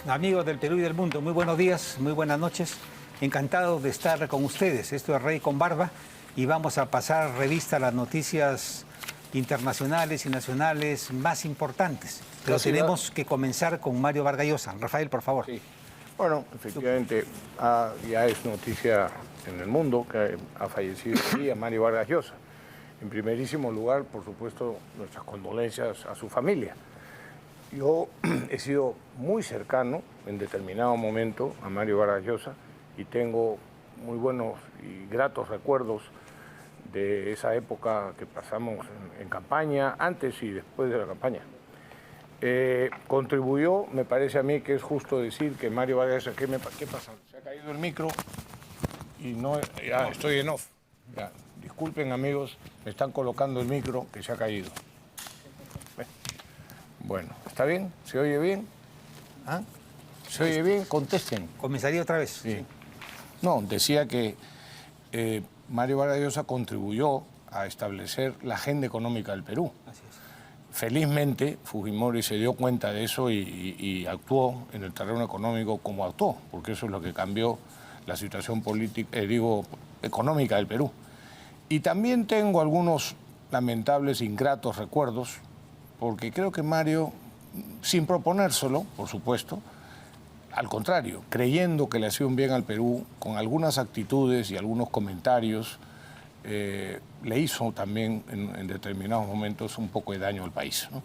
Amigos del Perú y del mundo, muy buenos días, muy buenas noches. Encantado de estar con ustedes. Esto es Rey con Barba y vamos a pasar revista a las noticias internacionales y nacionales más importantes. Pero tenemos que comenzar con Mario Vargas Llosa. Rafael, por favor. Sí. Bueno, efectivamente, ya es noticia en el mundo que ha fallecido hoy día Mario Vargas Llosa. En primerísimo lugar, por supuesto, nuestras condolencias a su familia. Yo he sido muy cercano en determinado momento a Mario Vargas Llosa y tengo muy buenos y gratos recuerdos de esa época que pasamos en campaña, antes y después de la campaña. Contribuyó, me parece a mí que es justo decir que Mario Vargas Llosa, ¿qué pasa? Se ha caído el micro y no, ya estoy en off. Ya, disculpen amigos, me están colocando el micro que se ha caído. Bueno, ¿está bien? ¿Se oye bien? ¿Ah? ¿Se oye bien? Contesten. Comenzaría otra vez. Sí. No, decía que Mario Vargas Llosa contribuyó a establecer la agenda económica del Perú. Así es. Felizmente, Fujimori se dio cuenta de eso y actuó en el terreno económico como actuó, porque eso es lo que cambió la situación política, económica del Perú. Y también tengo algunos lamentables, ingratos recuerdos, porque creo que Mario, sin proponérselo, por supuesto, al contrario, creyendo que le hacía un bien al Perú, con algunas actitudes y algunos comentarios, le hizo también en determinados momentos un poco de daño al país, ¿no?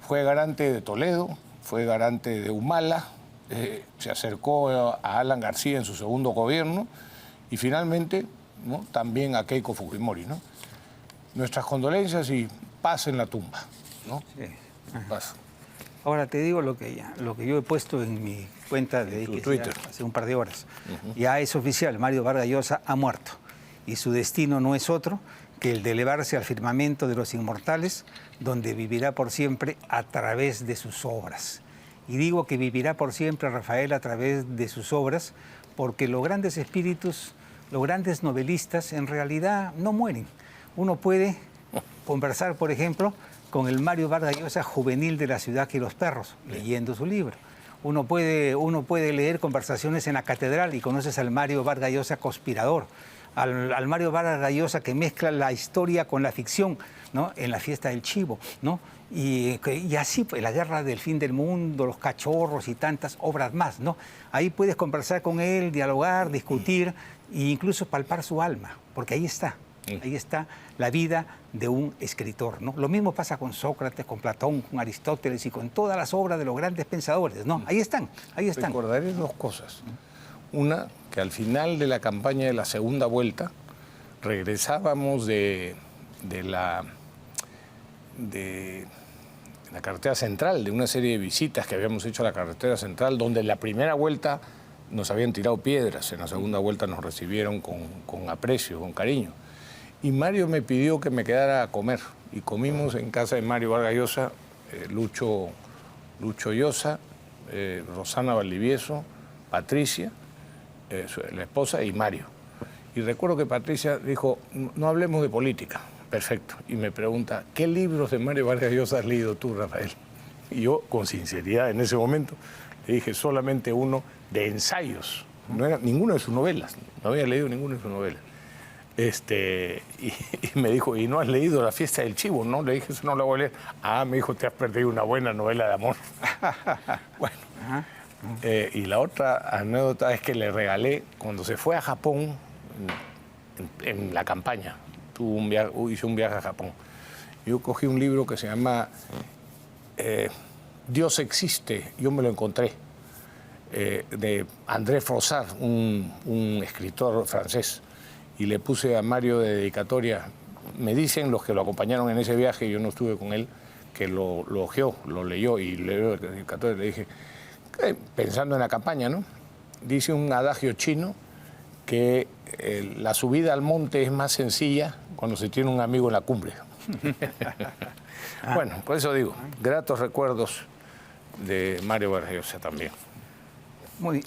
Fue garante de Toledo, fue garante de Humala, se acercó a Alan García en su segundo gobierno y finalmente, ¿no?, también a Keiko Fujimori, ¿no? Nuestras condolencias y paz en la tumba, ¿no? Sí. Paz. Ahora te digo lo que yo he puesto en mi cuenta de Twitter hace un par de horas. Ya es oficial, Mario Vargas Llosa ha muerto y su destino no es otro que el de elevarse al firmamento de los inmortales, donde vivirá por siempre a través de sus obras. Y digo que vivirá por siempre, Rafael, a través de sus obras, porque los grandes espíritus, los grandes novelistas, en realidad no mueren. Uno puede conversar, por ejemplo, con el Mario Vargas Llosa juvenil de La ciudad y los perros, leyendo su libro. Uno puede leer conversaciones en la catedral y conoces al Mario Vargas Llosa conspirador, al Mario Vargas Llosa que mezcla la historia con la ficción, ¿no?, en la fiesta del chivo, ¿no? Y así, pues, la guerra del fin del mundo, los cachorros y tantas obras más, ¿no? Ahí puedes conversar con él, dialogar, discutir e incluso palpar su alma, porque ahí está. Ahí está la vida de un escritor, ¿no? Lo mismo pasa con Sócrates, con Platón, con Aristóteles y con todas las obras de los grandes pensadores, ¿no? Ahí están, ahí están. Recordaré dos cosas. Una, que al final de la campaña de la segunda vuelta regresábamos de la carretera central, de una serie de visitas que habíamos hecho a la carretera central, donde en la primera vuelta nos habían tirado piedras, en la segunda vuelta nos recibieron con aprecio, con cariño. Y Mario me pidió que me quedara a comer. Y comimos en casa de Mario Vargas Llosa, Lucho Llosa, Rosana Valdivieso, Patricia, la esposa, y Mario. Y recuerdo que Patricia dijo, no hablemos de política. Perfecto. Y me pregunta, ¿qué libros de Mario Vargas Llosa has leído tú, Rafael? Y yo, con sinceridad, en ese momento, le dije solamente uno de ensayos. No era ninguna de sus novelas. No había leído ninguna de sus novelas. Y me dijo, ¿y no has leído La fiesta del chivo? No, le dije, eso no lo voy a leer. Ah, me dijo, te has perdido una buena novela de amor. Bueno, y la otra anécdota es que le regalé, cuando se fue a Japón, en la campaña, hice un viaje a Japón. Yo cogí un libro que se llama Dios existe, yo me lo encontré, de André Froissart, un escritor francés. Y le puse a Mario de dedicatoria. Me dicen los que lo acompañaron en ese viaje, yo no estuve con él, que lo hojeó, lo leyó y le dio la dedicatoria. Le dije, pensando en la campaña, ¿no? Dice un adagio chino que la subida al monte es más sencilla cuando se tiene un amigo en la cumbre. Bueno, por eso digo, gratos recuerdos de Mario Vargas Llosa también. Muy bien.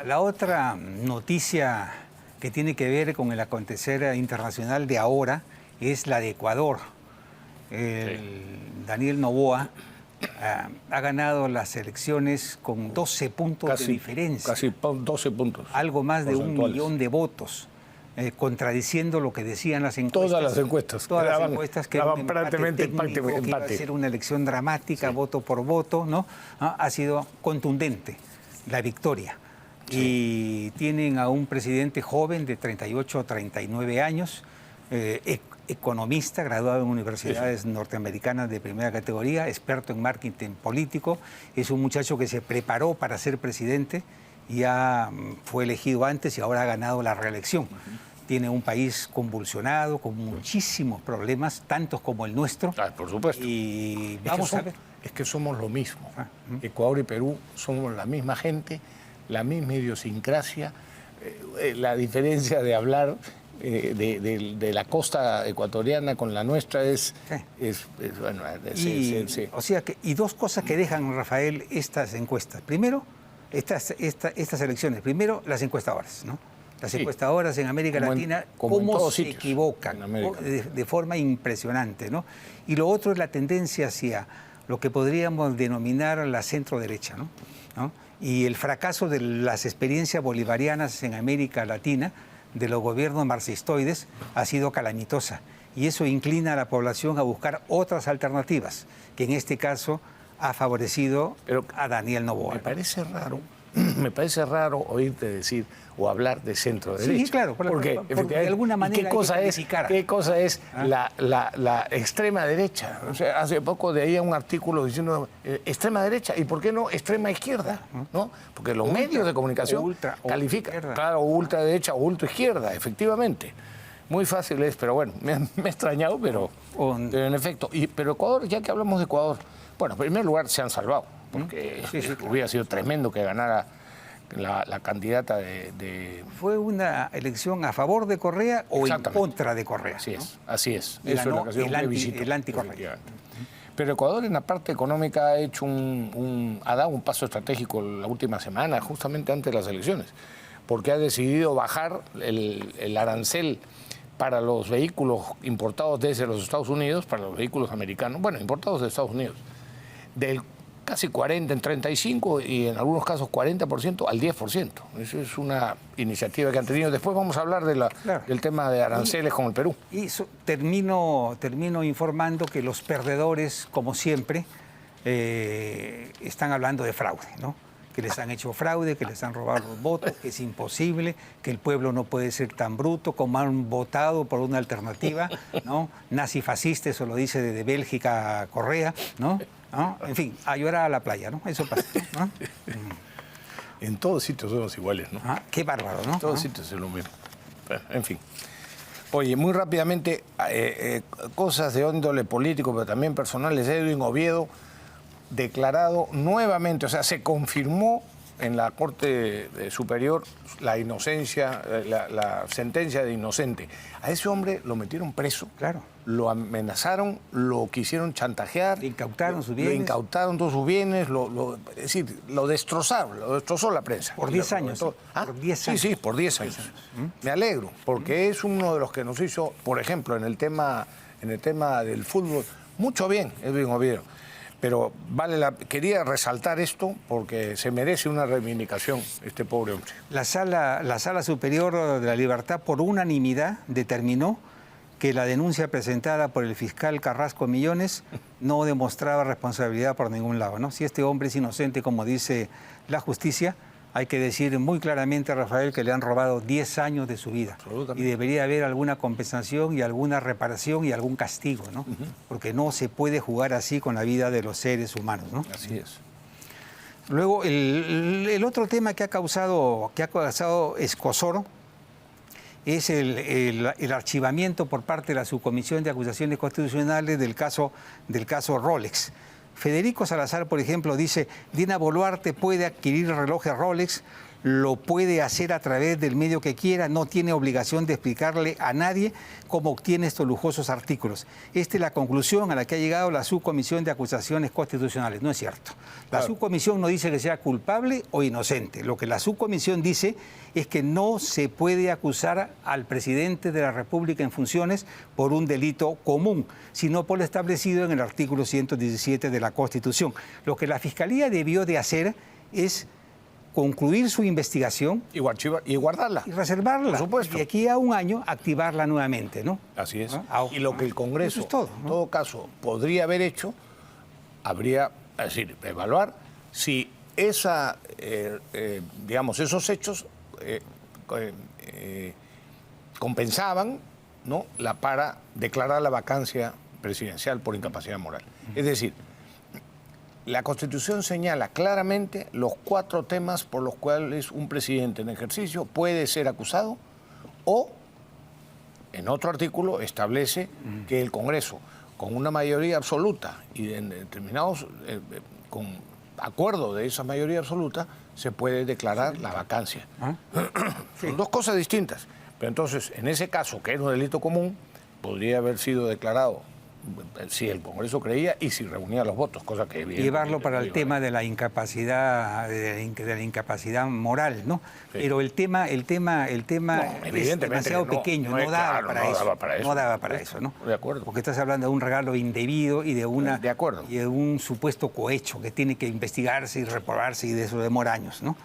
La otra noticia que tiene que ver con el acontecer internacional de ahora es la de Ecuador. Daniel Noboa ha ganado las elecciones con 12 puntos de diferencia. Casi 12 puntos. Algo más de 1 millón de votos, contradiciendo lo que decían las encuestas. Todas las encuestas. Todas las encuestas que daban prácticamente empate. Que iba a ser una elección dramática, voto por voto, ¿no? Ha sido contundente la victoria. Sí. Y tienen a un presidente joven de 38 o 39 años, economista, graduado en universidades norteamericanas de primera categoría, experto en marketing político. Es un muchacho que se preparó para ser presidente, ya fue elegido antes y ahora ha ganado la reelección. Tiene un país convulsionado, con muchísimos problemas, tantos como el nuestro. Por supuesto. Y vamos a ver. Es que somos lo mismo. Ecuador y Perú somos la misma gente, la misma idiosincrasia, la diferencia de hablar de la costa ecuatoriana con la nuestra es bueno, O sea que, y dos cosas que dejan, Rafael, estas encuestas. Primero, estas elecciones. Primero, las encuestadoras, ¿no? Las encuestadoras en América Latina, cómo se equivocan de forma impresionante, ¿no? Y lo otro es la tendencia hacia lo que podríamos denominar la centro-derecha, ¿no? Y el fracaso de las experiencias bolivarianas en América Latina, de los gobiernos marxistoides, ha sido calamitosa. Y eso inclina a la población a buscar otras alternativas, que en este caso ha favorecido a Daniel Noboa. Me parece raro oírte decir o hablar de centro derecha. Sí, claro, porque de alguna manera ¿Qué cosa es la extrema derecha? O sea, hace poco leía un artículo diciendo extrema derecha y ¿por qué no extrema izquierda? ¿No? Porque los medios de comunicación califican, claro, ultraderecha o ultraizquierda, efectivamente. Muy fácil es, pero bueno, me he extrañado, pero en efecto. Pero Ecuador, ya que hablamos de Ecuador, bueno, en primer lugar se han salvado, porque hubiera sido tremendo que ganara la candidata de... ¿Fue una elección a favor de Correa o en contra de Correa? Así es. Eso es lo que ha sido el anti-Correa. Pero Ecuador en la parte económica ha hecho ha dado un paso estratégico la última semana, justamente antes de las elecciones, porque ha decidido bajar el arancel para los vehículos importados desde los Estados Unidos, para los vehículos americanos, bueno, importados de Estados Unidos, del casi 40, en 35 y en algunos casos 40% al 10%. Eso es una iniciativa que han tenido. Después vamos a hablar del tema de aranceles con el Perú. Y termino informando que los perdedores, como siempre, están hablando de fraude, ¿no? Que les han hecho fraude, que les han robado los votos, que es imposible, que el pueblo no puede ser tan bruto, como han votado por una alternativa, ¿no? Nazifascista, eso lo dice desde Bélgica Correa, ¿no? En fin, a llorar a la playa, ¿no? Eso pasa, ¿no? En todos sitios somos iguales, ¿no? Qué bárbaro, ¿no? En todos sitios es lo mismo. En fin. Oye, muy rápidamente, cosas de índole político, pero también personales. Edwin Oviedo, declarado nuevamente, o sea, se confirmó en la Corte Superior la inocencia, la sentencia de inocente. A ese hombre lo metieron preso. Claro. Lo amenazaron, lo quisieron chantajear. Le incautaron sus bienes. Le incautaron todos sus bienes, es decir, lo destrozaron, lo destrozó la prensa. Por 10 años. Por 10 años. Sí, por 10 años. Me alegro, porque es uno de los que nos hizo, por ejemplo, en el tema del fútbol, mucho bien, Edwin Oviedo. Pero quería resaltar esto porque se merece una reivindicación este pobre hombre. La Sala Superior de la Libertad, por unanimidad, determinó que la denuncia presentada por el fiscal Carrasco Millones no demostraba responsabilidad por ningún lado, ¿no? Si este hombre es inocente, como dice la justicia, hay que decir muy claramente, Rafael, que le han robado 10 años de su vida. Y debería haber alguna compensación y alguna reparación y algún castigo, ¿no? Porque no se puede jugar así con la vida de los seres humanos, ¿no? Así es. Luego, el otro tema que ha causado escozor es el archivamiento por parte de la Subcomisión de Acusaciones Constitucionales del caso Rolex. Federico Salazar, por ejemplo, dice: Dina Boluarte puede adquirir relojes Rolex, lo puede hacer a través del medio que quiera, no tiene obligación de explicarle a nadie cómo obtiene estos lujosos artículos. Esta es la conclusión a la que ha llegado la Subcomisión de Acusaciones Constitucionales. No es cierto. La subcomisión no dice que sea culpable o inocente. Lo que la subcomisión dice es que no se puede acusar al presidente de la República en funciones por un delito común, sino por lo establecido en el artículo 117 de la Constitución. Lo que la Fiscalía debió de hacer es concluir su investigación y guardarla. Y reservarla. Por supuesto. Y aquí a un año activarla nuevamente, ¿no? Así es. Y lo que el Congreso, es todo, ¿no? en todo caso, podría haber hecho, habría, es decir, evaluar si digamos, esos hechos compensaban, ¿no?, para declarar la vacancia presidencial por incapacidad moral. Es decir, la Constitución señala claramente los 4 temas por los cuales un presidente en ejercicio puede ser acusado, o en otro artículo establece que el Congreso, con una mayoría absoluta y en determinados, con acuerdo de esa mayoría absoluta, se puede declarar la vacancia. Son 2 cosas distintas. Pero entonces, en ese caso, que era un delito común, podría haber sido declarado si el Congreso creía y si reunía los votos, cosa que llevarlo para el tema de la incapacidad moral, ¿no? Sí. Pero el tema es demasiado pequeño, no daba para eso, ¿no? De acuerdo. Porque estás hablando de un regalo indebido y de un supuesto cohecho que tiene que investigarse y reprobarse, y de eso demora años, ¿no?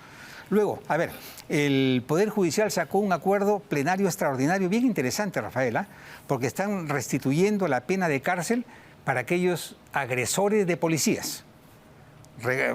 Luego, a ver, el Poder Judicial sacó un acuerdo plenario extraordinario bien interesante, Rafaela, porque están restituyendo la pena de cárcel para aquellos agresores de policías.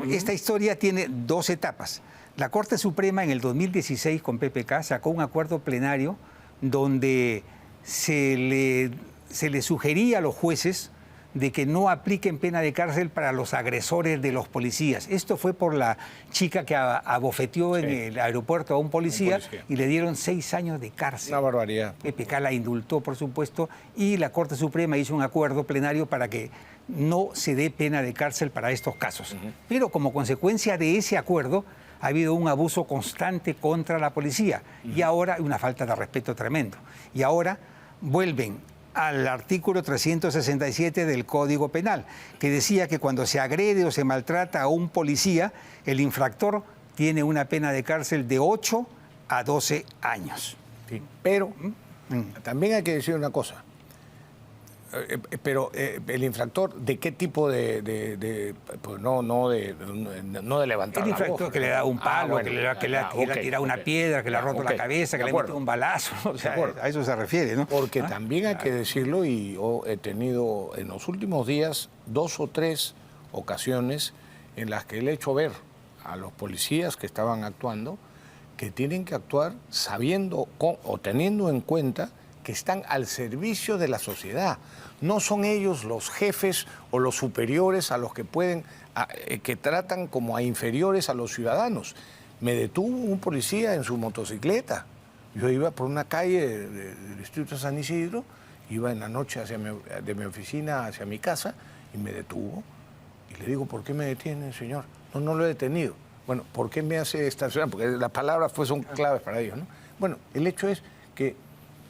Esta historia tiene 2 etapas. La Corte Suprema en el 2016 con PPK sacó un acuerdo plenario donde se le sugería a los jueces de que no apliquen pena de cárcel para los agresores de los policías. Esto fue por la chica que abofeteó en el aeropuerto a un policía y le dieron 6 años de cárcel. Una barbaridad. PPK la indultó, por supuesto, y la Corte Suprema hizo un acuerdo plenario para que no se dé pena de cárcel para estos casos. Pero como consecuencia de ese acuerdo ha habido un abuso constante contra la policía y ahora una falta de respeto tremendo. Y ahora vuelven al artículo 367 del Código Penal, que decía que cuando se agrede o se maltrata a un policía, el infractor tiene una pena de cárcel de 8 a 12 años. Sí, pero también hay que decir una cosa. Pero el infractor, ¿de qué tipo pues no de levantar el infractor la voz, que le da un palo, que le ha tirado una piedra, que le ha roto la cabeza, que le ha metido un balazo, o sea, a eso se refiere, ¿no? Porque también hay que decirlo, y yo he tenido en los últimos días 2 o 3 ocasiones en las que le he hecho ver a los policías que estaban actuando que tienen que actuar sabiendo o teniendo en cuenta que están al servicio de la sociedad. No son ellos los jefes o los superiores a los que que tratan como a inferiores a los ciudadanos. Me detuvo un policía en su motocicleta. Yo iba por una calle del distrito de San Isidro, iba en la noche de mi oficina hacia mi casa y me detuvo. Y le digo, ¿por qué me detiene, señor? No lo he detenido. Bueno, ¿por qué me hace estacionar? Porque las palabras son claves para ellos, ¿no? Bueno, el hecho es que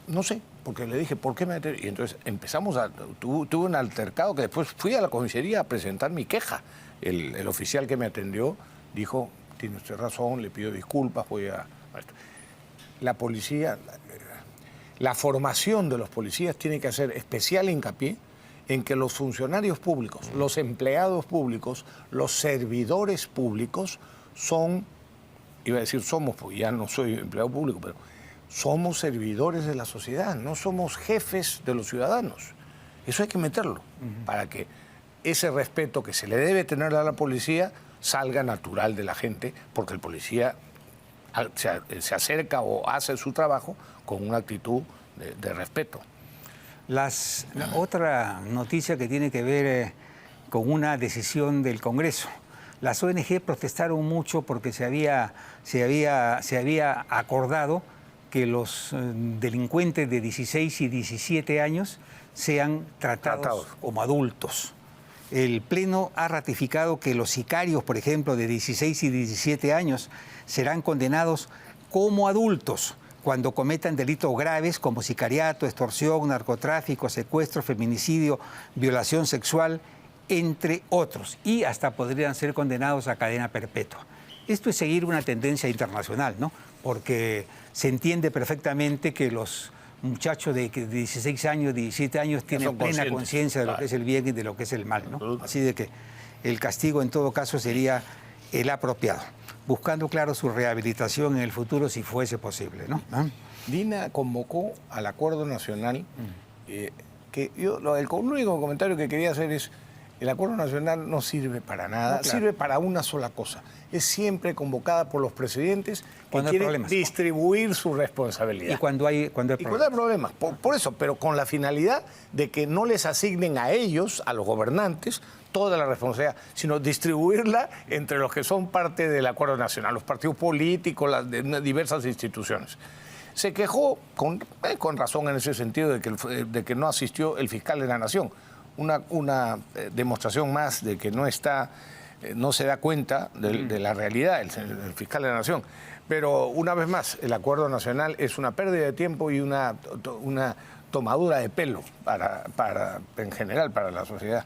no sé, porque le dije, ¿por qué me detengo? Y entonces tuve un altercado que después fui a la comisaría a presentar mi queja. El oficial que me atendió dijo, tiene usted razón, le pido disculpas, voy a esto. La policía, la formación de los policías tiene que hacer especial hincapié en que los funcionarios públicos, los empleados públicos, los servidores públicos somos, porque ya no soy empleado público, pero somos servidores de la sociedad, no somos jefes de los ciudadanos. Eso hay que meterlo, para que ese respeto que se le debe tener a la policía salga natural de la gente, porque el policía se acerca o hace su trabajo con una actitud de respeto. Otra noticia que tiene que ver con una decisión del Congreso. Las ONG protestaron mucho porque se había acordado que los delincuentes de 16 y 17 años sean tratados como adultos. El Pleno ha ratificado que los sicarios, por ejemplo, de 16 y 17 años, serán condenados como adultos cuando cometan delitos graves como sicariato, extorsión, narcotráfico, secuestro, feminicidio, violación sexual, entre otros, y hasta podrían ser condenados a cadena perpetua. Esto es seguir una tendencia internacional, ¿no? Porque se entiende perfectamente que los muchachos de 16 años, 17 años tienen plena conciencia de lo que es el bien y de lo que es el mal, ¿no? Así de que el castigo en todo caso sería el apropiado, buscando, claro, su rehabilitación en el futuro si fuese posible, ¿no? Dina convocó al Acuerdo Nacional, que yo, el único comentario que quería hacer es, el Acuerdo Nacional no sirve para nada, sirve para una sola cosa. Es siempre convocada por los presidentes que quieren distribuir su responsabilidad. Y cuando hay problemas. Por eso, pero con la finalidad de que no les asignen a ellos, a los gobernantes, toda la responsabilidad, sino distribuirla entre los que son parte del Acuerdo Nacional, los partidos políticos, las diversas instituciones. Se quejó, con razón en ese sentido, de que no asistió el fiscal de la Nación. Una demostración más de que no se da cuenta de la realidad el fiscal de la Nación. Pero una vez más, el Acuerdo Nacional es una pérdida de tiempo y una tomadura de pelo en general para la sociedad.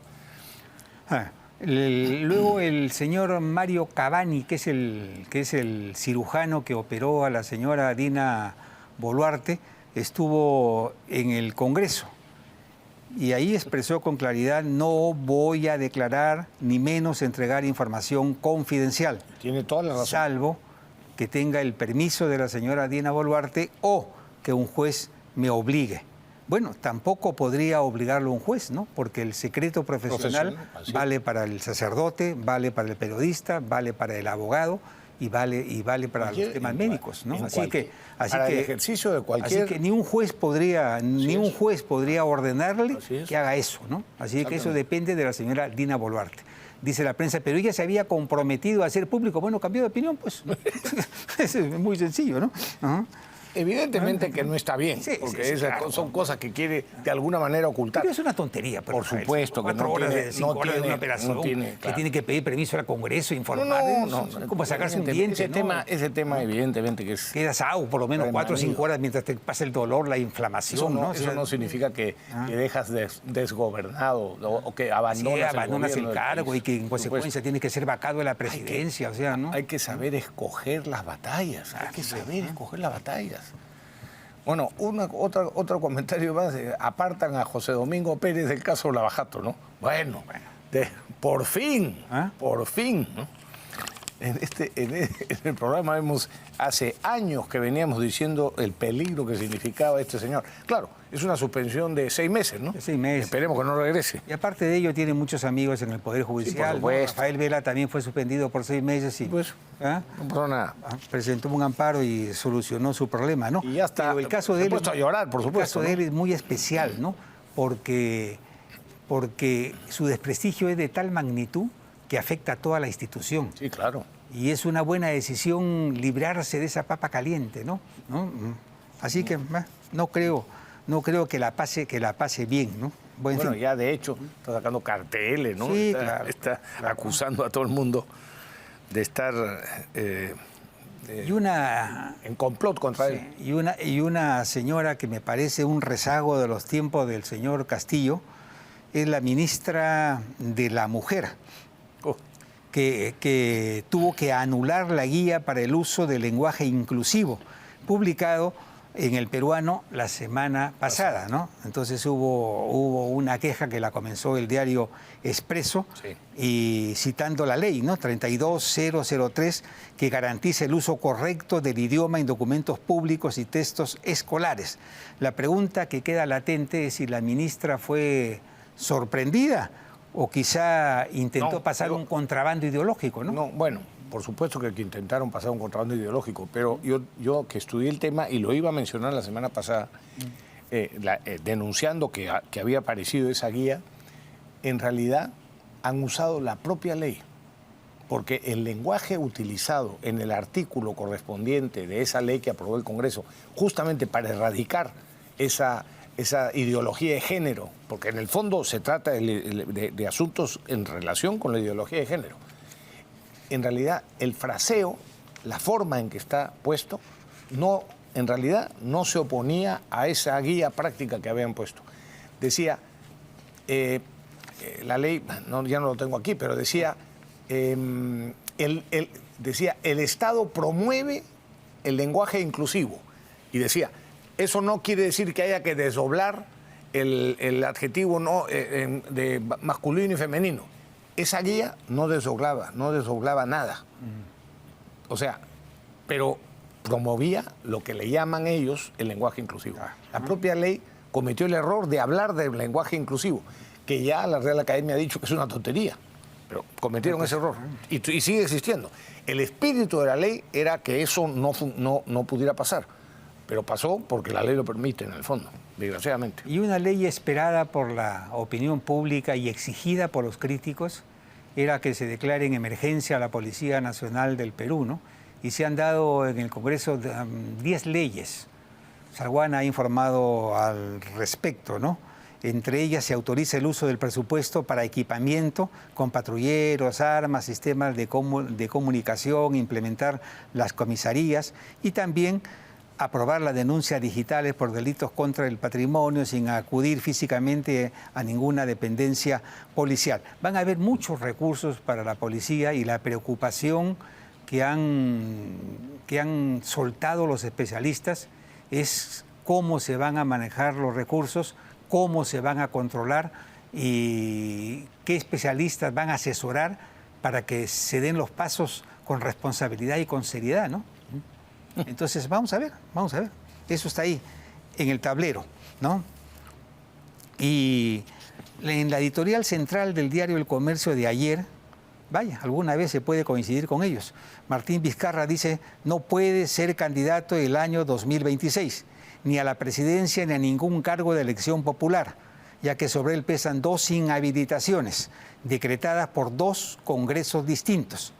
Luego el señor Mario Cavani, que es el cirujano que operó a la señora Dina Boluarte, estuvo en el Congreso. Y ahí expresó con claridad: no voy a declarar ni menos entregar información confidencial. Tiene toda la razón. Salvo que tenga el permiso de la señora Dina Boluarte o que un juez me obligue. Bueno, tampoco podría obligarlo un juez, ¿no? Porque el secreto profesional vale para el sacerdote, vale para el periodista, vale para el abogado y vale para los temas médicos, ¿no? Así que el ejercicio de cualquier... Así que ni un juez podría ordenarle que haga eso, ¿no? Así que eso depende de la señora Dina Boluarte. Dice la prensa, pero ella se había comprometido a hacer público. Bueno, cambió de opinión, pues. Es muy sencillo, ¿no? Evidentemente que no está bien, porque son cosas que quiere de alguna manera ocultar. Pero es una tontería. Por supuesto que no tiene... 5 horas de una operación que tiene que pedir permiso al Congreso, informar. No, como sacarse un diente, ese tema evidentemente que es... Quedas por lo menos 4 o 5 horas mientras te pasa el dolor, la inflamación, ¿no? Eso no significa que dejas desgobernado o que abandonas el cargo y que en consecuencia tienes que ser vacado de la presidencia, ¿no? Hay que saber escoger las batallas, Bueno, otro comentario más. Apartan a José Domingo Pérez del caso Lavajato, ¿no? Bueno, por fin, ¿no? En el programa hace años que veníamos diciendo el peligro que significaba este señor. Claro, es una suspensión de 6 meses, ¿no? 6 meses. Esperemos que no regrese. Y aparte de ello, tiene muchos amigos en el Poder Judicial. Sí, por supuesto. Rafael Vela también fue suspendido por 6 meses y no pasó nada. Presentó un amparo y solucionó su problema, ¿no? Y ya está. Pero el caso de él, a llorar, por supuesto. El caso de él es muy especial, ¿no? Porque su desprestigio es de tal magnitud que afecta a toda la institución. Sí, claro. Y es una buena decisión librarse de esa papa caliente, ¿no? Así que no creo que la pase bien, ¿no? Bueno, ya de hecho está sacando carteles, ¿no? Sí, está acusando a todo el mundo de estar en complot contra él. Y una señora que me parece un rezago de los tiempos del señor Castillo es la ministra de la Mujer, que tuvo que anular la guía para el uso del lenguaje inclusivo, publicado en El Peruano la semana pasada, ¿no? Entonces hubo una queja que la comenzó el diario Expreso, y citando la ley, ¿no? 32003, que garantiza el uso correcto del idioma en documentos públicos y textos escolares. La pregunta que queda latente es si la ministra fue sorprendida o quizá intentó pasar un contrabando ideológico, ¿no? No, bueno, por supuesto que intentaron pasar un contrabando ideológico, pero yo que estudié el tema y lo iba a mencionar la semana pasada, denunciando que había aparecido esa guía, en realidad han usado la propia ley, porque el lenguaje utilizado en el artículo correspondiente de esa ley que aprobó el Congreso, justamente para erradicar esa esa ideología de género, porque en el fondo se trata de asuntos en relación con la ideología de género. En realidad, el fraseo, la forma en que está puesto, en realidad no se oponía a esa guía práctica que habían puesto. Decía, la ley, ya no lo tengo aquí, pero decía, decía, el Estado promueve el lenguaje inclusivo. Y decía, eso no quiere decir que haya que desdoblar el adjetivo de masculino y femenino. Esa guía no desdoblaba nada. O sea, pero promovía lo que le llaman ellos el lenguaje inclusivo. La propia ley cometió el error de hablar del lenguaje inclusivo, que ya la Real Academia ha dicho que es una tontería, pero cometieron ese error y sigue existiendo. El espíritu de la ley era que eso no pudiera pasar, pero pasó porque la ley lo permite en el fondo, desgraciadamente. Y una ley esperada por la opinión pública y exigida por los críticos era que se declare en emergencia a la Policía Nacional del Perú, ¿no? Y se han dado en el Congreso 10 leyes. Salguana ha informado al respecto, ¿no? Entre ellas se autoriza el uso del presupuesto para equipamiento con patrulleros, armas, sistemas de comunicación, implementar las comisarías y también aprobar las denuncias digitales por delitos contra el patrimonio sin acudir físicamente a ninguna dependencia policial. Van a haber muchos recursos para la policía y la preocupación que han soltado los especialistas es cómo se van a manejar los recursos, cómo se van a controlar y qué especialistas van a asesorar para que se den los pasos con responsabilidad y con seriedad, ¿no? Entonces, vamos a ver. Eso está ahí, en el tablero, ¿no? Y en la editorial central del diario El Comercio de ayer, vaya, alguna vez se puede coincidir con ellos. Martín Vizcarra dice, no puede ser candidato el año 2026, ni a la presidencia ni a ningún cargo de elección popular, ya que sobre él pesan 2 inhabilitaciones, decretadas por 2 congresos distintos.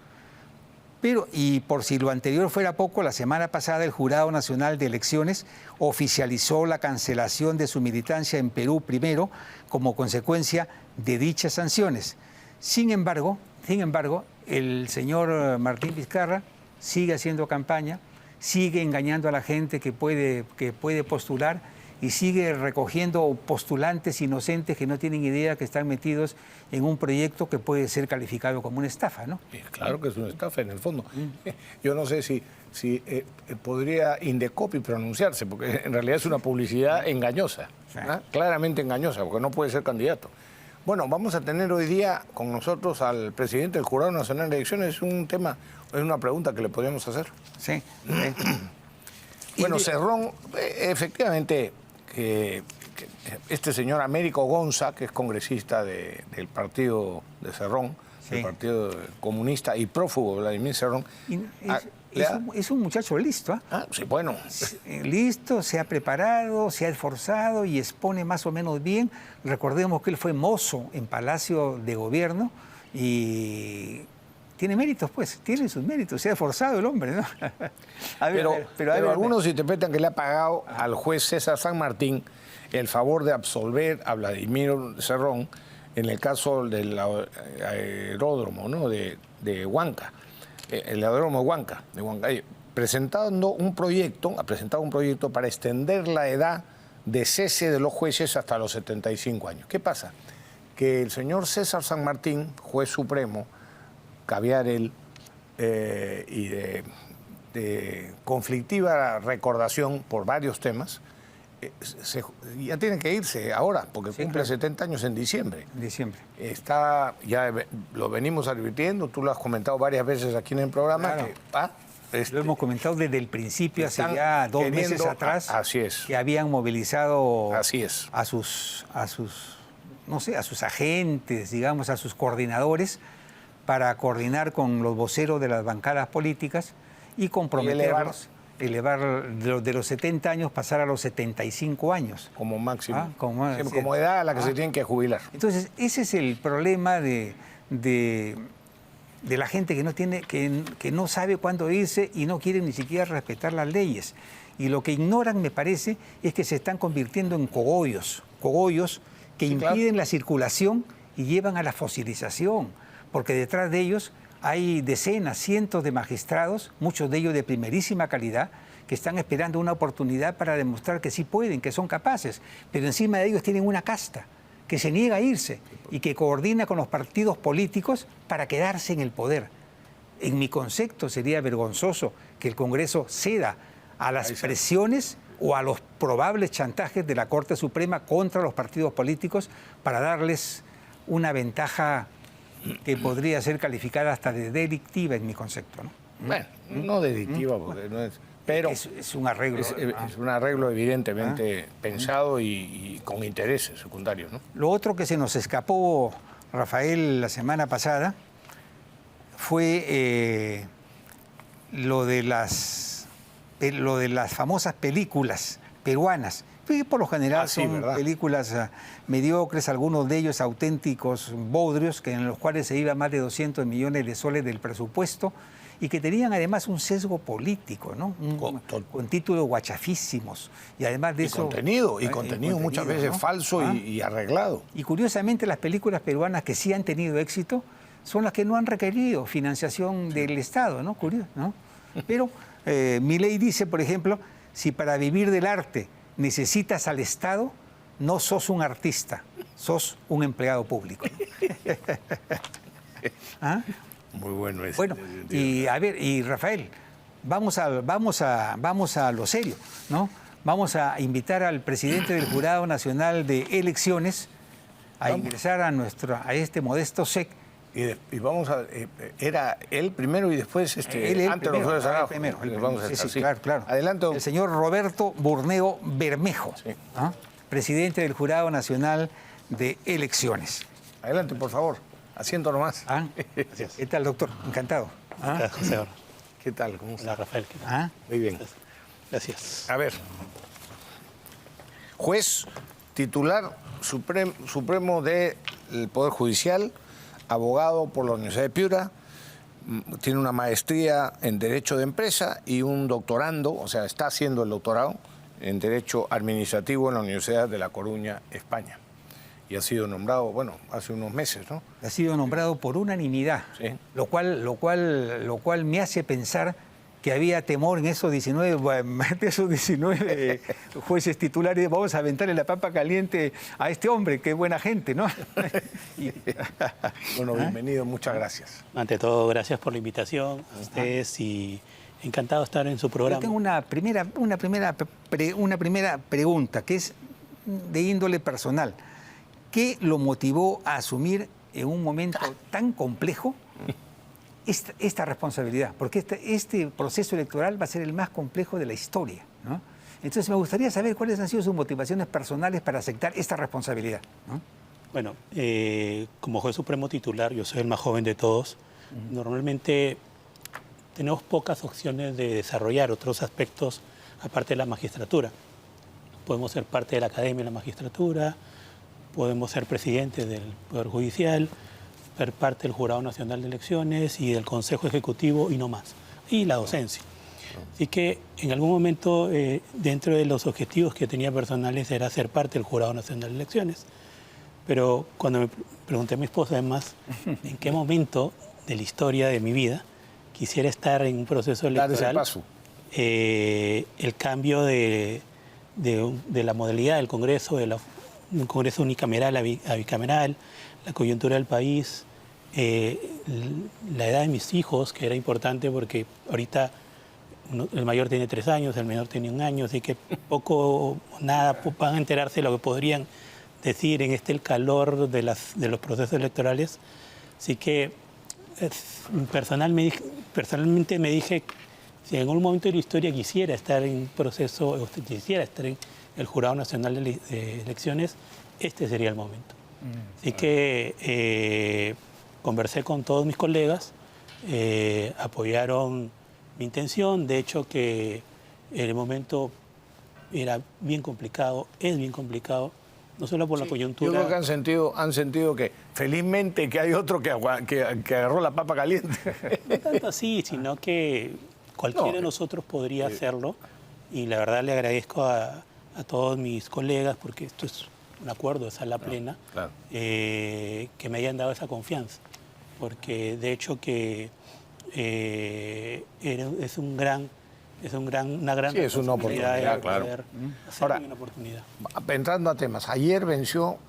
Pero, y por si lo anterior fuera poco, la semana pasada el Jurado Nacional de Elecciones oficializó la cancelación de su militancia en Perú primero como consecuencia de dichas sanciones. Sin embargo, el señor Martín Vizcarra sigue haciendo campaña, sigue engañando a la gente que puede postular y sigue recogiendo postulantes inocentes que no tienen idea que están metidos en un proyecto que puede ser calificado como una estafa, ¿no? Claro que es una estafa en el fondo. Yo no sé si podría Indecopi pronunciarse, porque en realidad es una publicidad engañosa, ¿no? Claramente engañosa, porque no puede ser candidato. Bueno, vamos a tener hoy día con nosotros al presidente del Jurado Nacional de Elecciones. Es un tema, es una pregunta que le podríamos hacer. Sí. Bueno, Cerrón, efectivamente, que este señor Américo Gonza, que es congresista del partido de Cerrón, sí, del Partido Comunista y prófugo Vladimir Cerrón. Es un muchacho listo, ¿eh? Sí, bueno. Listo, se ha preparado, se ha esforzado y expone más o menos bien. Recordemos que él fue mozo en Palacio de Gobierno y tiene méritos, pues, tiene sus méritos. Se ha esforzado el hombre, ¿no? Pero algunos interpretan que le ha pagado al juez César San Martín el favor de absolver a Vladimir Cerrón en el caso del aeródromo, ¿no? de Huanca. El aeródromo de Huanca, presentando un proyecto, ha presentado un proyecto para extender la edad de cese de los jueces hasta los 75 años. ¿Qué pasa? Que el señor César San Martín, juez supremo, caviar él, y de conflictiva recordación por varios temas, ya tiene que irse ahora, porque sí, cumple 70 años en diciembre. Ya lo venimos advirtiendo, tú lo has comentado varias veces aquí en el programa. Claro. Lo hemos comentado desde el principio, hace ya 2 meses atrás. Así es. Que habían movilizado así es. a sus agentes, digamos, a sus coordinadores, para coordinar con los voceros de las bancadas políticas y comprometerlos. Elevar de los 70 años, pasar a los 75 años. Como máximo. Como edad a la que se tienen que jubilar. Entonces, ese es el problema de de la gente que no tiene, que no sabe cuándo irse y no quiere ni siquiera respetar las leyes. Y lo que ignoran, me parece, es que se están convirtiendo en cogollos que impiden la circulación y llevan a la fosilización, porque detrás de ellos hay decenas, cientos de magistrados, muchos de ellos de primerísima calidad, que están esperando una oportunidad para demostrar que sí pueden, que son capaces, pero encima de ellos tienen una casta que se niega a irse y que coordina con los partidos políticos para quedarse en el poder. En mi concepto sería vergonzoso que el Congreso ceda a las presiones o a los probables chantajes de la Corte Suprema contra los partidos políticos para darles una ventaja que podría ser calificada hasta de delictiva en mi concepto, ¿no? Bueno, no delictiva, porque no es... Pero es un arreglo. Es un arreglo evidentemente pensado y con intereses secundarios, ¿no? Lo otro que se nos escapó, Rafael, la semana pasada fue lo de las famosas películas peruanas. Que por lo general son películas mediocres, algunos de ellos auténticos bodrios, en los cuales se iba más de 200 millones de soles del presupuesto y que tenían además un sesgo político, ¿no? Con títulos guachafísimos. Y además de eso... Contenido muchas veces, ¿no?, falso y arreglado. Y curiosamente las películas peruanas que sí han tenido éxito son las que no han requerido financiación del Estado, ¿no? Curioso, ¿no? Pero Milei dice, por ejemplo, si para vivir del arte necesitas al Estado, no sos un artista, sos un empleado público, ¿no? ¿Ah? Muy bueno eso. Bueno, y a ver, y Rafael, vamos a lo serio, ¿no? Vamos a invitar al presidente del Jurado Nacional de Elecciones a ingresar a este modesto SEC. Y vamos a... era él primero y después antes los de Sarajo. Primero. Vamos a estar, sí, claro. Adelante. El señor Roberto Burneo Bermejo, sí, presidente del Jurado Nacional de Elecciones. Adelante, por favor. Asiento nomás. Gracias. ¿Qué tal, doctor? Encantado. Gracias, José. ¿Qué tal? ¿Cómo está? Hola, Rafael. ¿Qué tal? Muy bien. Gracias. A ver. Juez titular supremo del Poder Judicial, abogado por la Universidad de Piura, tiene una maestría en Derecho de Empresa y un doctorando, o sea, está haciendo el doctorado en Derecho Administrativo en la Universidad de La Coruña, España. Y ha sido nombrado, bueno, hace unos meses, ¿no? Ha sido nombrado por unanimidad, sí, lo cual me hace pensar que había temor en esos 19 jueces titulares. Vamos a aventarle la papa caliente a este hombre, qué buena gente, ¿no? Bueno, bienvenido, muchas gracias. Ante todo, gracias por la invitación a ustedes y encantado de estar en su programa. Yo tengo una primera pregunta, que es de índole personal. ¿Qué lo motivó a asumir en un momento tan complejo esta responsabilidad? Porque este proceso electoral va a ser el más complejo de la historia, ¿no? Entonces me gustaría saber cuáles han sido sus motivaciones personales para aceptar esta responsabilidad, ¿no? Bueno, como juez supremo titular, yo soy el más joven de todos. Normalmente tenemos pocas opciones de desarrollar otros aspectos aparte de la magistratura. Podemos ser parte de la Academia de la Magistratura, podemos ser presidentes del Poder Judicial, ser parte del Jurado Nacional de Elecciones y del Consejo Ejecutivo y no más. Y la docencia. Así que en algún momento, dentro de los objetivos que tenía personales era ser parte del Jurado Nacional de Elecciones. Pero cuando me pregunté a mi esposa, además, en qué momento de la historia de mi vida quisiera estar en un proceso electoral, el cambio de la modalidad del Congreso, un Congreso unicameral a bicameral, la coyuntura del país, la edad de mis hijos, que era importante porque ahorita el mayor tiene 3 años, el menor tiene 1 año, así que poco o nada van a enterarse de lo que podrían decir en el calor de los procesos electorales. Así que personalmente me dije, si en algún momento de la historia quisiera estar en proceso, quisiera estar en el Jurado Nacional de Elecciones, este sería el momento. Así que conversé con todos mis colegas, apoyaron mi intención. De hecho, que el momento era bien complicado, es bien complicado. no solo por la coyuntura. Yo creo que han sentido que felizmente que hay otro que agarró la papa caliente. No tanto así, sino que cualquiera de nosotros podría hacerlo, y la verdad le agradezco a todos mis colegas, porque esto es un acuerdo de sala plena, que me hayan dado esa confianza, porque de hecho que es una gran es una oportunidad, claro. Ahora, una oportunidad. Entrando a temas, ayer venció,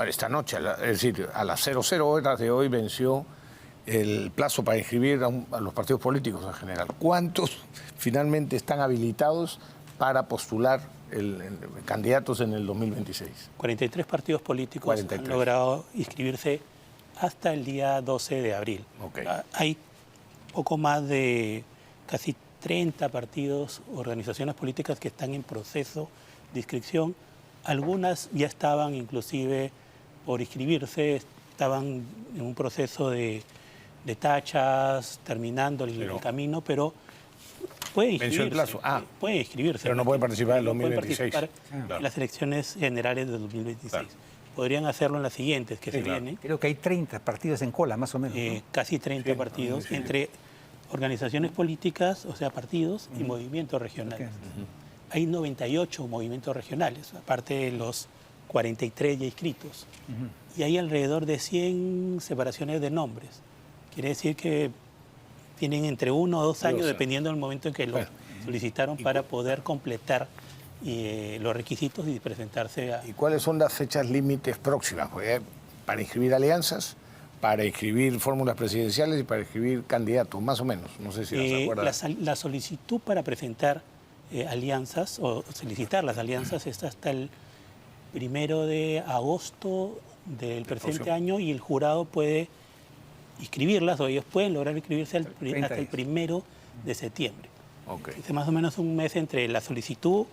esta noche, es decir, a las 00 horas de hoy venció el plazo para inscribir a los partidos políticos en general. ¿Cuántos finalmente están habilitados para postular candidatos en el 2026? 43 partidos políticos han logrado inscribirse hasta el día 12 de abril. Hay poco más de casi 30 partidos, organizaciones políticas que están en proceso de inscripción. Algunas ya estaban inclusive por inscribirse, estaban en un proceso de tachas, terminando el camino, pero pueden inscribirse. Pueden inscribirse. Pero no pueden participar en el 2026. Pueden participar en las elecciones generales de 2026. Claro. Podrían hacerlo en las siguientes que se vienen. Creo que hay 30 partidos en cola, más o menos. ¿No? Casi 30 partidos, entre organizaciones políticas, o sea, partidos y movimientos regionales. Hay 98 movimientos regionales, aparte de los 43 ya inscritos. Y hay alrededor de 100 separaciones de nombres. Quiere decir que tienen entre 1 o 2 años, dependiendo del momento en que lo solicitaron, para poder completar los requisitos y presentarse a... ¿Y cuáles son las fechas límites próximas? Para inscribir alianzas, para inscribir fórmulas presidenciales y para inscribir candidatos, más o menos. No sé si las acuerdas. La solicitud para presentar alianzas o solicitar las alianzas está hasta el 1 de agosto del presente año, y el jurado puede inscribirlas, o ellos pueden lograr inscribirse hasta el 1 de septiembre. Es más o menos un mes entre la solicitud,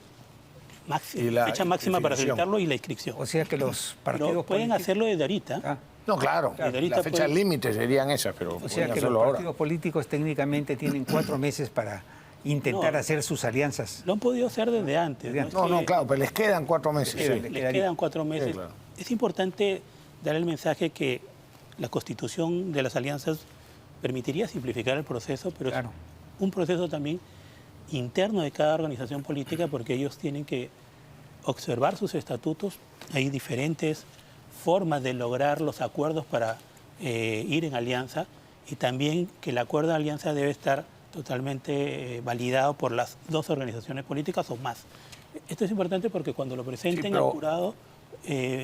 fecha máxima para solicitarlo, y la inscripción. O sea que los partidos pueden hacerlo desde ahorita. No, claro, las fechas límites serían esas, pero o sea que los partidos políticos técnicamente tienen 4 meses para intentar hacer sus alianzas. Lo han podido hacer desde antes. Claro, pero les quedan 4 meses. Les quedan 4 meses. Sí, claro. Es importante dar el mensaje que la constitución de las alianzas permitiría simplificar el proceso, pero es un proceso también interno de cada organización política, porque ellos tienen que observar sus estatutos. Hay diferentes formas de lograr los acuerdos para ir en alianza, y también que el acuerdo de alianza debe estar totalmente validado por las 2 organizaciones políticas o más. Esto es importante porque cuando lo presenten al jurado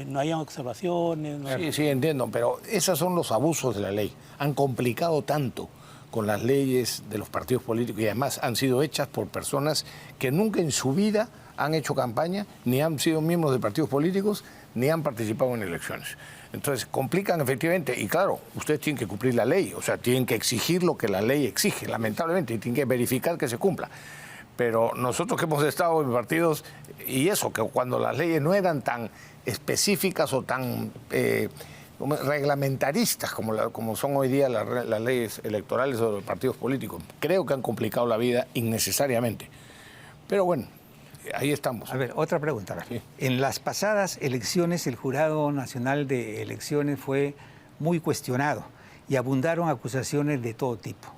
no hayan observaciones. Sí, entiendo, pero esos son los abusos de la ley. Han complicado tanto con las leyes de los partidos políticos, y además han sido hechas por personas que nunca en su vida han hecho campaña, ni han sido miembros de partidos políticos, ni han participado en elecciones. Entonces, complican efectivamente, y claro, ustedes tienen que cumplir la ley, o sea, tienen que exigir lo que la ley exige, lamentablemente, y tienen que verificar que se cumpla. Pero nosotros que hemos estado en partidos, y eso, que cuando las leyes no eran tan específicas o tan reglamentaristas como son hoy día las leyes electorales o de los partidos políticos, creo que han complicado la vida innecesariamente. Pero bueno, ahí estamos. A ver, otra pregunta. Sí. En las pasadas elecciones, el Jurado Nacional de Elecciones fue muy cuestionado y abundaron acusaciones de todo tipo.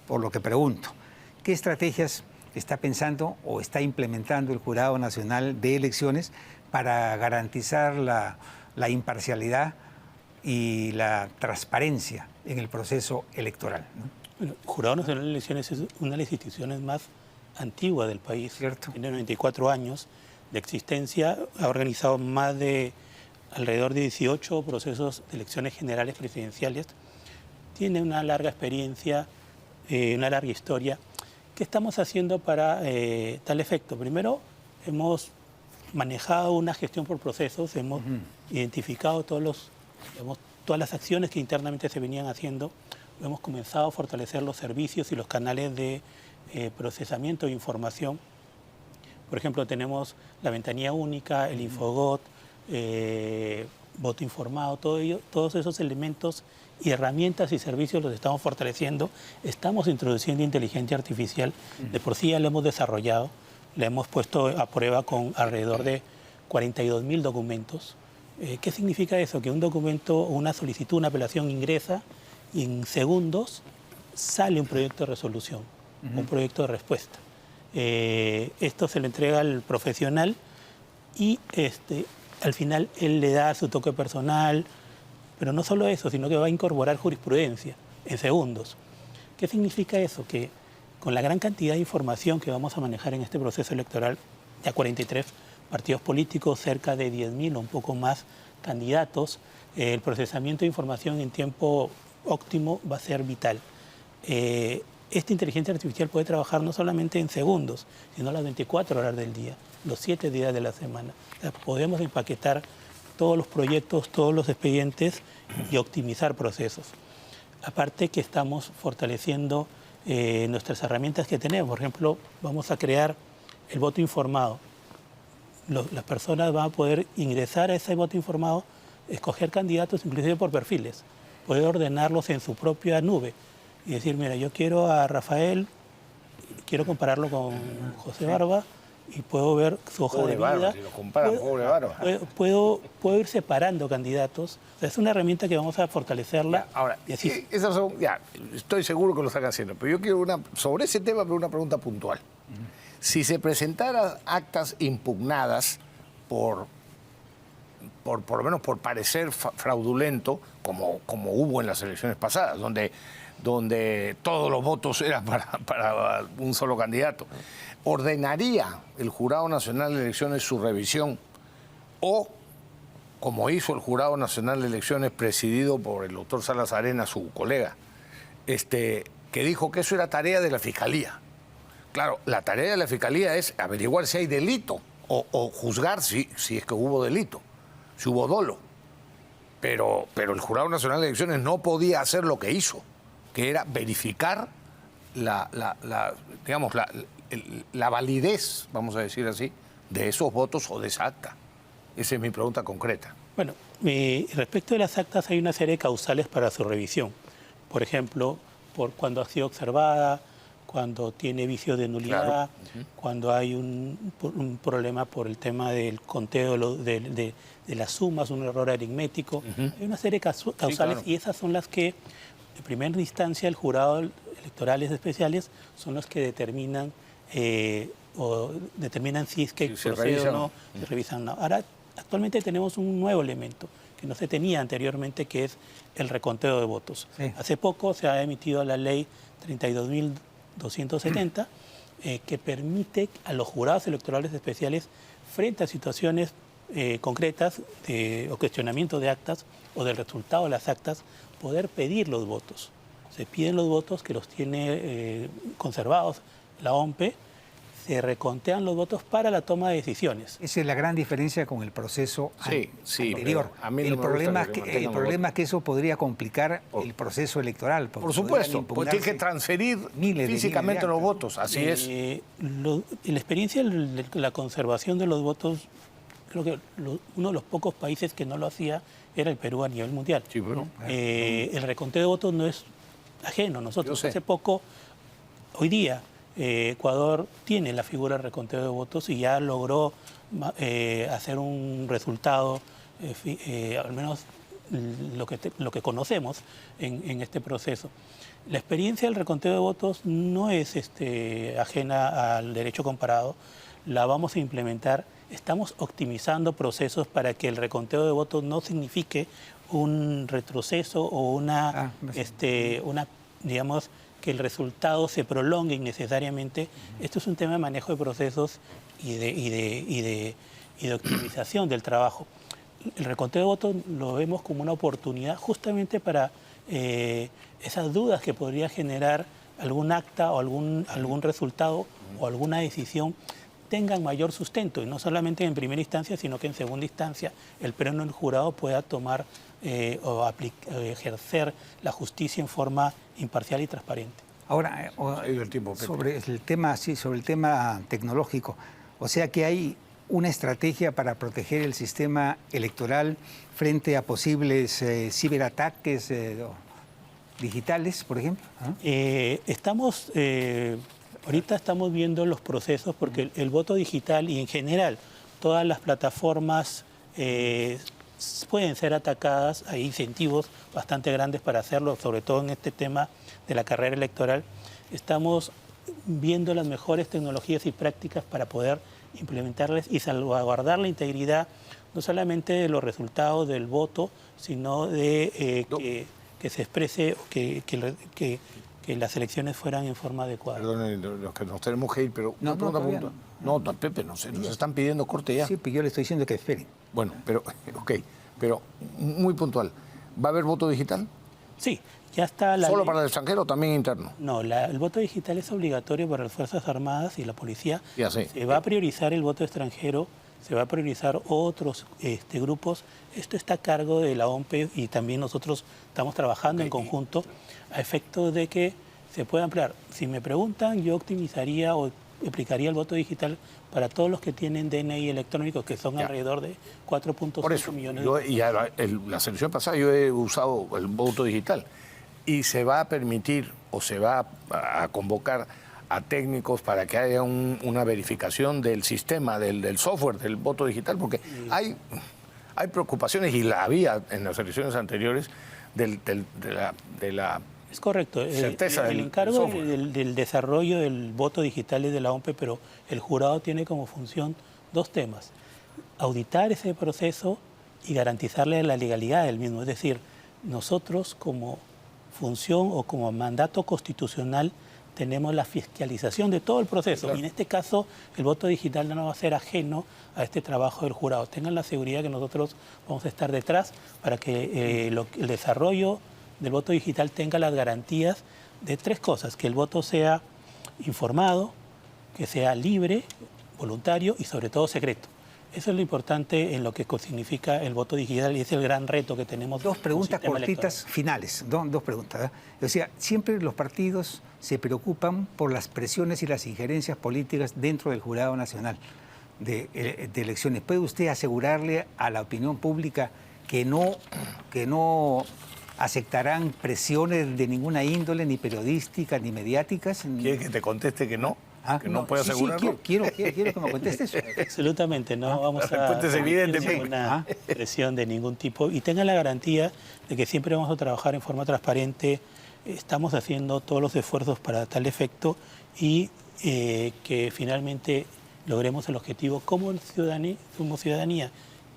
Por lo que pregunto, ¿qué estrategias está pensando o está implementando el Jurado Nacional de Elecciones para garantizar la imparcialidad y la transparencia en el proceso electoral? Bueno, el Jurado Nacional de Elecciones es una de las instituciones más antigua del país. Cierto. Tiene 94 años de existencia, ha organizado más de alrededor de 18 procesos de elecciones generales presidenciales, tiene una larga experiencia, una larga historia. ¿Qué estamos haciendo para tal efecto? Primero, hemos manejado una gestión por procesos, hemos identificado todas las acciones que internamente se venían haciendo, hemos comenzado a fortalecer los servicios y los canales de procesamiento de información. Por ejemplo, tenemos la ventanilla única, el Infogot, voto informado, todos esos elementos y herramientas y servicios los estamos fortaleciendo. Estamos introduciendo inteligencia artificial, de por sí ya lo hemos desarrollado, la hemos puesto a prueba con alrededor de 42.000 documentos ¿Qué significa eso? Que un documento o una solicitud, una apelación ingresa y en segundos sale un proyecto de resolución, un proyecto de respuesta. Esto se lo entrega al profesional y al final él le da su toque personal, pero no solo eso, sino que va a incorporar jurisprudencia en segundos. ¿Qué significa eso? Que con la gran cantidad de información que vamos a manejar en este proceso electoral, ya 43 partidos políticos, cerca de 10.000 o un poco más candidatos, el procesamiento de información en tiempo óptimo va a ser vital. Esta inteligencia artificial puede trabajar no solamente en segundos, sino las 24 horas del día, los 7 días de la semana. O sea, podemos empaquetar todos los proyectos, todos los expedientes y optimizar procesos. Aparte que estamos fortaleciendo nuestras herramientas que tenemos. Por ejemplo, vamos a crear el voto informado. Las personas van a poder ingresar a ese voto informado, escoger candidatos inclusive por perfiles, poder ordenarlos en su propia nube y decir, mira, yo quiero a Rafael, quiero compararlo con José Barba y puedo ver su hoja de vida. Barba, si lo comparan, pobre Barba. Puedo ir separando candidatos. O sea, es una herramienta que vamos a fortalecerla. Ya, ahora, y así. ya, estoy seguro que lo están haciendo, pero yo quiero sobre ese tema, pero una pregunta puntual. Si se presentaran actas impugnadas por lo menos por parecer fraudulento, como hubo en las elecciones pasadas, donde todos los votos eran para un solo candidato, ¿ordenaría el Jurado Nacional de Elecciones su revisión? O, como hizo el Jurado Nacional de Elecciones presidido por el doctor Salas Arenas, su colega, que dijo que eso era tarea de la Fiscalía. Claro, la tarea de la Fiscalía es averiguar si hay delito o juzgar si es que hubo delito, si hubo dolo. Pero el Jurado Nacional de Elecciones no podía hacer lo que hizo, que era verificar la validez, vamos a decir así, de esos votos o de esa acta. Esa es mi pregunta concreta. Bueno, respecto de las actas hay una serie de causales para su revisión. Por ejemplo, por cuando ha sido observada, cuando tiene vicio de nulidad, claro. Cuando hay un problema por el tema del conteo de las sumas, un error aritmético. Hay una serie de causales, sí, claro. Y esas son las que, en primera instancia, el jurado electorales especiales son los que determinan si es que procede o no, se revisan o no. Ahora, actualmente tenemos un nuevo elemento que no se tenía anteriormente, que es el reconteo de votos. Sí. Hace poco se ha emitido la ley 32.270, que permite a los jurados electorales especiales, frente a situaciones concretas o cuestionamiento de actas o del resultado de las actas, poder pedir los votos. Se piden los votos que los tiene conservados la OMPE, se recontean los votos para la toma de decisiones. Esa es la gran diferencia con el proceso anterior. A mí no el problema es que eso podría complicar el proceso electoral. Por supuesto, pues tiene que transferir físicamente los votos, así es. La experiencia de la conservación de los votos, creo que uno de los pocos países que no lo hacía era el Perú a nivel mundial. Sí, bueno. El reconteo de votos no es ajeno. Nosotros hace poco, hoy día, Ecuador tiene la figura de reconteo de votos y ya logró hacer un resultado, al menos lo que conocemos en este proceso. La experiencia del reconteo de votos no es ajena al derecho comparado, la vamos a implementar. Estamos optimizando procesos para que el reconteo de votos no signifique un retroceso o digamos, que el resultado se prolongue innecesariamente. Esto es un tema de manejo de procesos y de optimización del trabajo. El reconteo de votos lo vemos como una oportunidad justamente para esas dudas que podría generar algún acta o algún resultado o alguna decisión tengan mayor sustento, y no solamente en primera instancia, sino que en segunda instancia el pleno del jurado pueda tomar o ejercer la justicia en forma imparcial y transparente. Ahora, sobre el tema tecnológico, o sea que hay una estrategia para proteger el sistema electoral frente a posibles ciberataques digitales, por ejemplo. Ahorita estamos viendo los procesos porque el voto digital y en general todas las plataformas pueden ser atacadas, hay incentivos bastante grandes para hacerlo, sobre todo en este tema de la carrera electoral. Estamos viendo las mejores tecnologías y prácticas para poder implementarlas y salvaguardar la integridad no solamente de los resultados del voto, sino de que se exprese, que las elecciones fueran en forma adecuada. Perdón, los que nos tenemos que ir, pero... No, todavía no, Pepe, no sé, nos están pidiendo corte ya. Sí, pues yo le estoy diciendo que esperen. Bueno, pero, ok, pero muy puntual. ¿Va a haber voto digital? Sí, ya está la ¿Solo ley. para el extranjero o también interno? No, el voto digital es obligatorio para las Fuerzas Armadas y la policía. Ya sé. Se va a priorizar el voto extranjero, se va a priorizar otros grupos. Esto está a cargo de la OMPE y también nosotros estamos trabajando en conjunto a efecto de que se pueda ampliar. Si me preguntan, yo optimizaría o aplicaría el voto digital para todos los que tienen DNI electrónico, que son alrededor de 4.5 millones de y la selección pasada yo he usado el voto digital y se va a permitir o se va a convocar a técnicos para que haya una verificación del sistema, del software, del voto digital, porque hay preocupaciones, y la había en las elecciones anteriores, de la Es correcto. certeza el del encargo software. del desarrollo del voto digital es de la OMPE, pero el jurado tiene como función dos temas: auditar ese proceso y garantizarle la legalidad del mismo. Es decir, nosotros como función o como mandato constitucional tenemos la fiscalización de todo el proceso. Claro. Y en este caso, el voto digital no va a ser ajeno a este trabajo del jurado. Tengan la seguridad que nosotros vamos a estar detrás para que el desarrollo del voto digital tenga las garantías de tres cosas: que el voto sea informado, que sea libre, voluntario y sobre todo secreto. Eso es lo importante en lo que significa el voto digital y es el gran reto que tenemos. Dos preguntas cortitas finales, dos preguntas. ¿eh? O sea, siempre los partidos se preocupan por las presiones y las injerencias políticas dentro del Jurado Nacional de Elecciones. ¿Puede usted asegurarle a la opinión pública que no aceptarán presiones de ninguna índole, ni periodísticas, ni mediáticas? ¿Quieres que te conteste que no? ¿Que no puede asegurarlo? Sí, quiero que me conteste eso. Absolutamente, no vamos a ninguna presión de ningún tipo. Y tengan la garantía de que siempre vamos a trabajar en forma transparente. Estamos haciendo todos los esfuerzos para tal efecto y que finalmente logremos el objetivo como ciudadanía,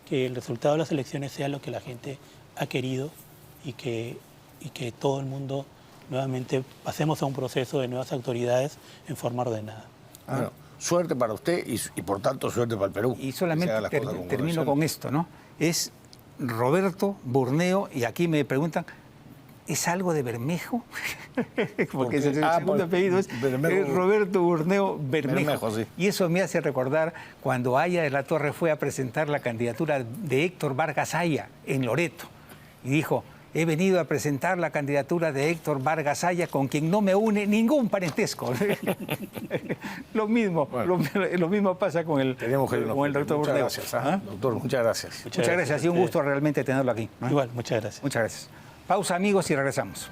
que el resultado de las elecciones sea lo que la gente ha querido y que todo el mundo nuevamente pasemos a un proceso de nuevas autoridades en forma ordenada. Bueno, suerte para usted y por tanto suerte para el Perú. Y solamente termino con esto, ¿no? Es Roberto Burneo, y aquí me preguntan, ¿es algo de Bermejo? Porque el segundo apellido es Roberto Burneo Bermejo. Sí. Y eso me hace recordar cuando Aya de la Torre fue a presentar la candidatura de Héctor Vargas Aya en Loreto. Y dijo: he venido a presentar la candidatura de Héctor Vargas Aya, con quien no me une ningún parentesco. Lo mismo pasa con el doctor Burneo. Gracias, doctor, muchas gracias. Muchas gracias. Ha sido un gusto realmente tenerlo aquí. Igual, muchas gracias. Muchas gracias. Pausa, amigos, y regresamos.